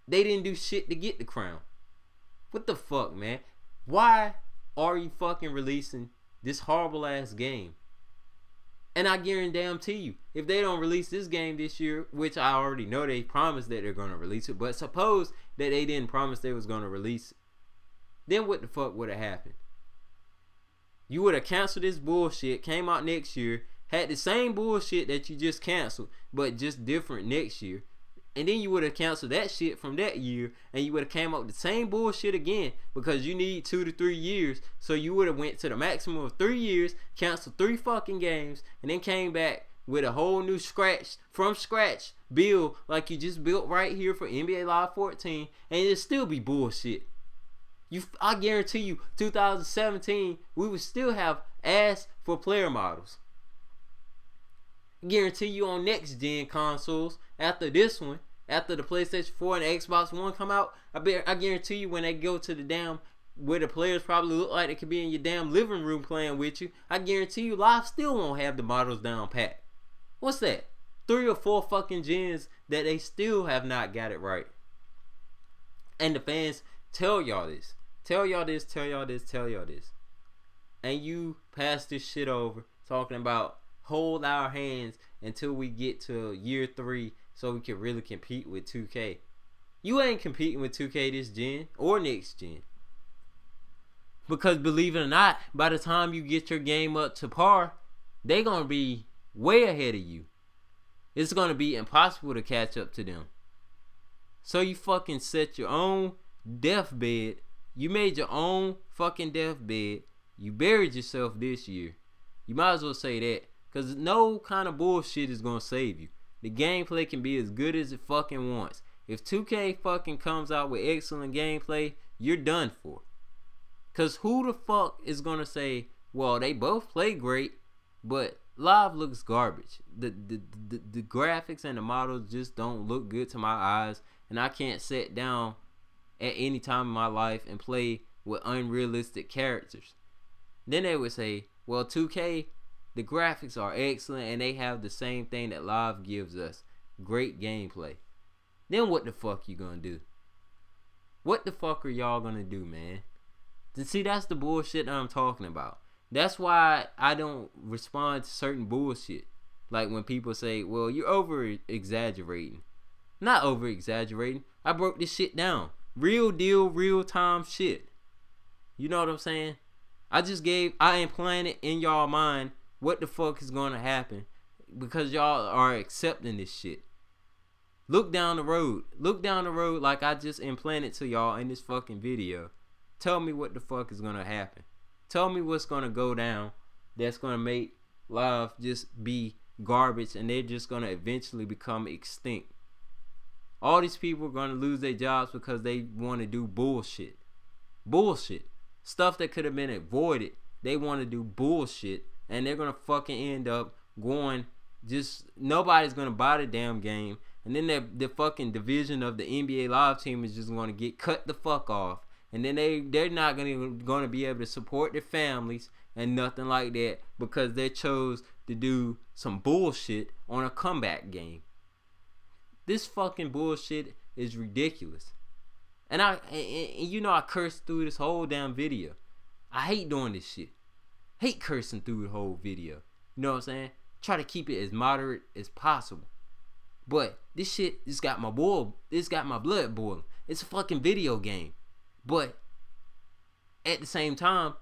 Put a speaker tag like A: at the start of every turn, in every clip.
A: they didn't do shit to get the crown. What the fuck, man? Why are you fucking releasing this horrible ass game? And I guarantee you, if they don't release this game this year, which I already know they promised that they're going to release it, but suppose that they didn't promise they was going to release it, then what the fuck would have happened? You would have canceled this bullshit, came out next year, had the same bullshit that you just canceled, but just different next year. And then you would have canceled that shit from that year, and you would have came up with the same bullshit again, because you need 2 to 3 years. So you would have went to the maximum of 3 years, canceled 3 fucking games, and then came back with a whole new from scratch build like you just built right here for NBA Live 14, and it'd still be bullshit. I guarantee you, 2017, we would still have ass for player models. I guarantee you on next gen consoles, after this one, after the PlayStation 4 and the Xbox One come out, I guarantee you when they go to the damn, where the players probably look like they could be in your damn living room playing with you, I guarantee you Live still won't have the models down pat. What's that? 3 or 4 fucking gens that they still have not got it right. And the fans tell y'all this. Tell y'all this. And you pass this shit over talking about hold our hands until we get to year 3 so we can really compete with 2K. You ain't competing with 2K this gen or next gen. Because believe it or not, by the time you get your game up to par, they gonna be way ahead of you. It's gonna be impossible to catch up to them. So you fucking set your own deathbed. You made your own fucking deathbed. You buried yourself this year. You might as well say that. Because no kind of bullshit is going to save you. The gameplay can be as good as it fucking wants. If 2K fucking comes out with excellent gameplay, you're done for. Because who the fuck is going to say, well, they both play great, but Live looks garbage. The graphics and the models just don't look good to my eyes. And I can't sit down at any time in my life and play with unrealistic characters. Then they would say, well, 2K, the graphics are excellent and they have the same thing that Live gives us. Great gameplay. Then what the fuck you gonna do? What the fuck are y'all gonna do, man? See, that's the bullshit that I'm talking about. That's why I don't respond to certain bullshit. Like when people say, well, you're over exaggerating. Not over exaggerating. I broke this shit down. Real deal, real time shit. You know what I'm saying? I implanted in y'all mind what the fuck is gonna happen because y'all are accepting this shit. Look down the road like I just implanted to y'all in this fucking video. Tell me what the fuck is gonna happen. Tell me what's gonna go down that's gonna make Live just be garbage and they're just gonna eventually become extinct. All these people are gonna lose their jobs because they want to do bullshit. Stuff that could have been avoided. They want to do bullshit and they're gonna fucking end up going, just nobody's gonna buy the damn game, and then the fucking division of the NBA Live team is just gonna get cut the fuck off, and then they're not gonna be able to support their families and nothing like that because they chose to do some bullshit on a comeback game. This fucking bullshit is ridiculous. And I cursed through this whole damn video. I hate doing this shit. Hate cursing through the whole video. You know what I'm saying? Try to keep it as moderate as possible. But this shit just got my blood boiling. It's a fucking video game. But at the same time,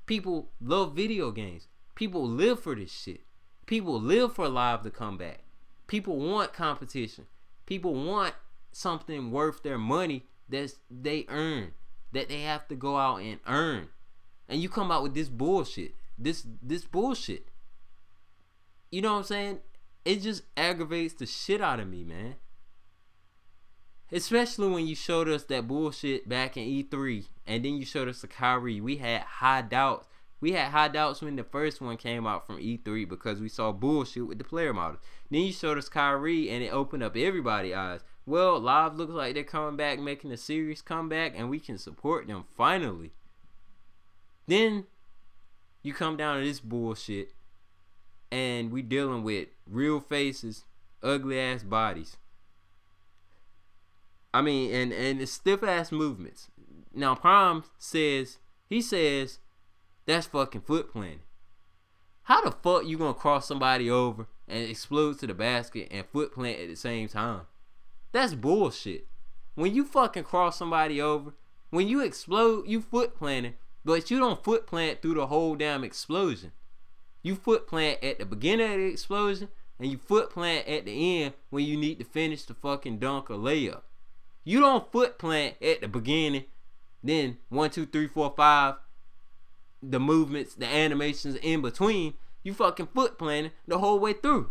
A: people love video games. People live for this shit. People live for Live to come back. People want competition. People want something worth their money that they earn, that they have to go out and earn. And you come out with this bullshit. This bullshit. You know what I'm saying? It just aggravates the shit out of me, man. Especially when you showed us that bullshit back in E3, and then you showed us the Kyrie. We had high doubts. We had high doubts when the first one came out from E3 because we saw bullshit with the player models. Then you showed us Kyrie, and it opened up everybody's eyes. Well, Live looks like they're coming back, making a serious comeback, and we can support them finally. Then you come down to this bullshit, and we dealing with real faces, ugly ass bodies. I mean, and it's stiff ass movements. Now Prime he says that's fucking foot planting. How the fuck you gonna cross somebody over and explode to the basket and foot plant at the same time? That's bullshit. When you fucking cross somebody over, when you explode, you foot planting, but you don't foot plant through the whole damn explosion. You foot plant at the beginning of the explosion, and you foot plant at the end when you need to finish the fucking dunk or layup. You don't foot plant at the beginning, then 1, 2, 3, 4, 5, the movements, the animations in between. You fucking foot planting the whole way through.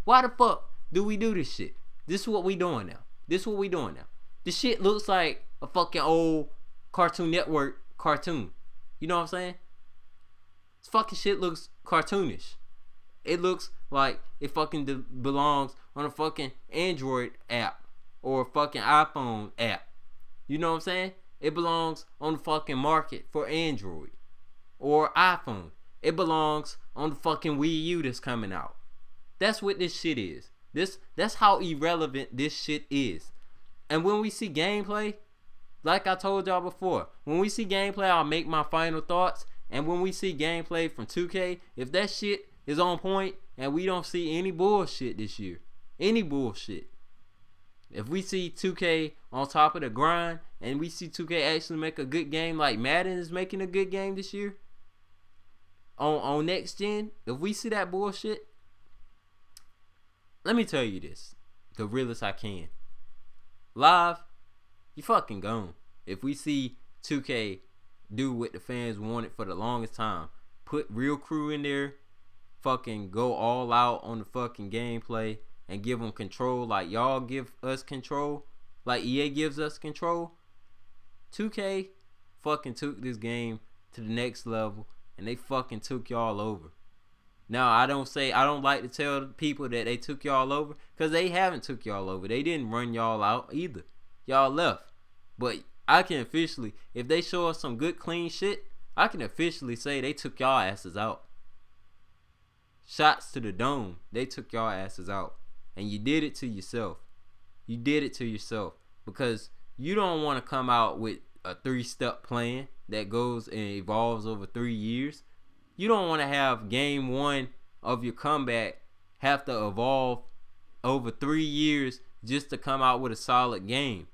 A: Why the fuck do we do this shit? This is what we doing now. This shit looks like a fucking old Cartoon Network cartoon. You know what I'm saying? This fucking shit looks cartoonish. It looks like it fucking belongs on a fucking Android app or a fucking iPhone app. You know what I'm saying? It belongs on the fucking market for Android or iPhone. It belongs on the fucking Wii U that's coming out. That's what this shit is. That's how irrelevant this shit is. And when we see gameplay, like I told y'all before, when we see gameplay, I'll make my final thoughts. And when we see gameplay from 2K, if that shit is on point and we don't see any bullshit this year, any bullshit, if we see 2K on top of the grind and we see 2K actually make a good game like Madden is making a good game this year on next gen, if we see that bullshit, let me tell you this, the realest I can. Live, you fucking gone. If we see 2K do what the fans wanted for the longest time, put real crew in there, fucking go all out on the fucking gameplay and give them control like y'all give us control, like EA gives us control, 2K fucking took this game to the next level and they fucking took y'all over. Now, I don't like to tell people that they took y'all over, because they haven't took y'all over. They didn't run y'all out either. Y'all left. But I can officially, if they show us some good clean shit, I can officially say they took y'all asses out. Shots to the dome, they took y'all asses out. And you did it to yourself. You did it to yourself. Because you don't want to come out with a 3-step plan that goes and evolves over 3 years. You don't want to have game 1 of your comeback have to evolve over 3 years just to come out with a solid game.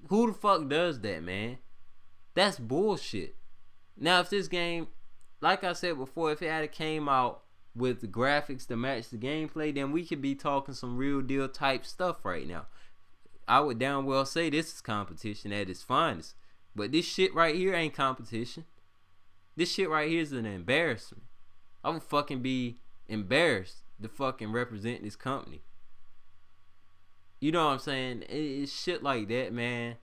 A: Who the fuck does that, man? That's bullshit. Now, if this game, like I said before, if it had came out with the graphics to match the gameplay, then we could be talking some real deal type stuff right now. I would damn well say this is competition at its finest. But this shit right here ain't competition. This shit right here is an embarrassment. I would fucking be embarrassed to fucking represent this company. You know what I'm saying? It's shit like that, man.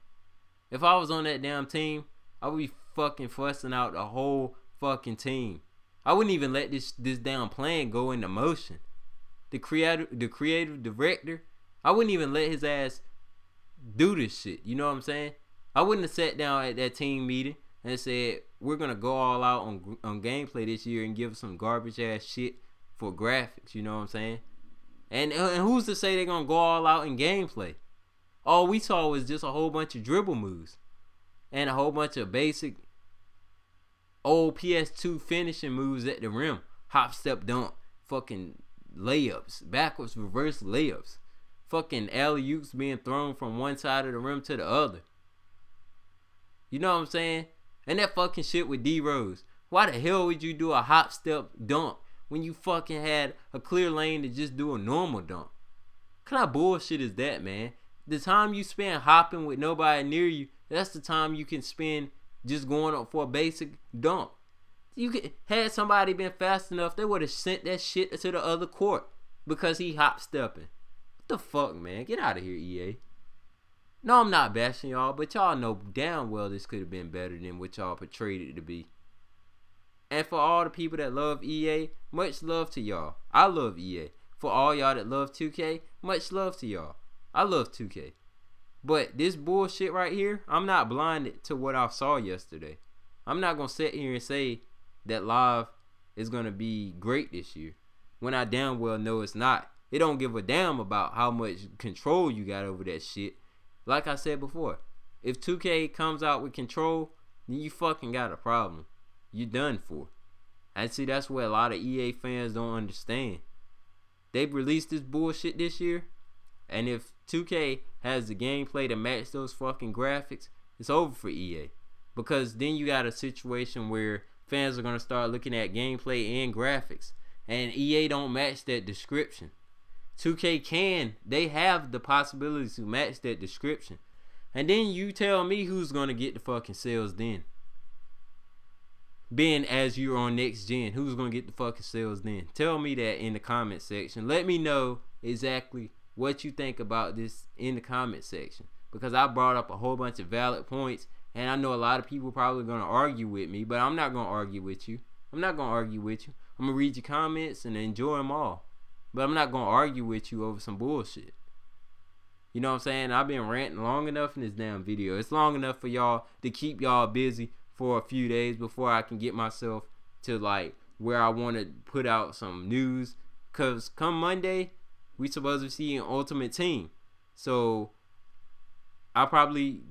A: If I was on that damn team, I would be fucking fussing out the whole fucking team. I wouldn't even let this damn plan go into motion. The creative director, I wouldn't even let his ass do this shit. You know what I'm saying? I wouldn't have sat down at that team meeting and said, we're going to go all out on gameplay this year and give some garbage ass shit for graphics. You know what I'm saying? And who's to say they're going to go all out in gameplay? All we saw was just a whole bunch of dribble moves and a whole bunch of basic old PS2 finishing moves at the rim. Hop, step, dunk, fucking layups, backwards, reverse layups, fucking alley-oops being thrown from one side of the rim to the other. You know what I'm saying? And that fucking shit with D-Rose. Why the hell would you do a hop, step, dunk when you fucking had a clear lane to just do a normal dunk? What kind of bullshit is that, man? The time you spend hopping with nobody near you, that's the time you can spend just going up for a basic dunk. Had somebody been fast enough, they would have sent that shit to the other court because he hop stepping. What the fuck, man? Get out of here, EA. No, I'm not bashing y'all, but y'all know damn well this could have been better than what y'all portrayed it to be. And for all the people that love EA, much love to y'all. I love EA. For all y'all that love 2K, much love to y'all. I love 2K. But this bullshit right here, I'm not blinded to what I saw yesterday. I'm not going to sit here and say that Live is going to be great this year when I damn well know it's not. It don't give a damn about how much control you got over that shit. Like I said before, if 2K comes out with Control, then you fucking got a problem. You done for. And see, that's what a lot of EA fans don't understand. They've released this bullshit this year, and if 2K has the gameplay to match those fucking graphics, it's over for EA. Because then you got a situation where fans are going to start looking at gameplay and graphics, and EA don't match that description. 2K they have the possibility to match that description. And then you tell me who's going to get the fucking sales then. Being as you're on next gen, who's going to get the fucking sales then? Tell me that in the comment section. Let me know exactly what you think about this in the comment section. Because I brought up a whole bunch of valid points, and I know a lot of people probably going to argue with me, but I'm not going to argue with you. I'm not going to argue with you. I'm going to read your comments and enjoy them all. But I'm not going to argue with you over some bullshit. You know what I'm saying? I've been ranting long enough in this damn video. It's long enough for y'all to keep y'all busy for a few days before I can get myself to like where I want to put out some news. Cause come Monday, we supposed to see an Ultimate Team. So I'll probably,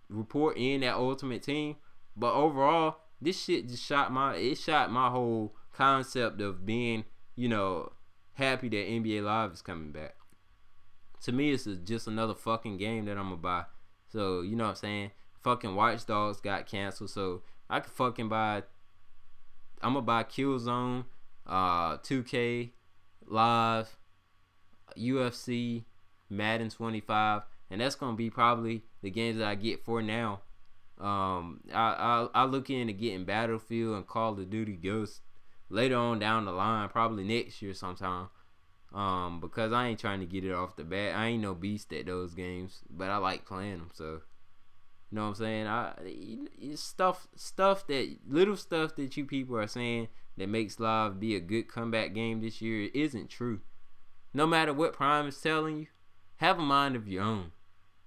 A: report in that Ultimate Team. But overall, this shit just shot my whole concept of being, happy that NBA Live is coming back. To me, it's just another fucking game that I'm gonna buy. So, you know what I'm saying? Fucking Watch Dogs got canceled, so I could fucking buy. I'm gonna buy Killzone, 2K, Live, UFC, Madden 25, and that's gonna be probably the games that I get for now. I look into getting Battlefield and Call of Duty Ghosts later on down the line, probably next year sometime. Because I ain't trying to get it off the bat. I ain't no beast at those games, but I like playing them, so. You know what I'm saying? Little stuff that you people are saying that makes Live be a good comeback game this year isn't true. No matter what Prime is telling you, have a mind of your own.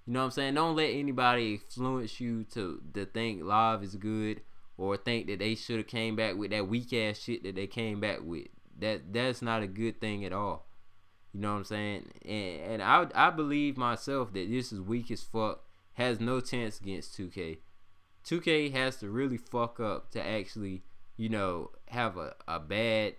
A: You know what I'm saying? Don't let anybody influence you to think Live is good or think that they should have came back with that weak ass shit that they came back with. That's not a good thing at all. You know what I'm saying? And I believe myself that this is weak as fuck. Has no chance against 2K. 2K has to really fuck up to actually, have a bad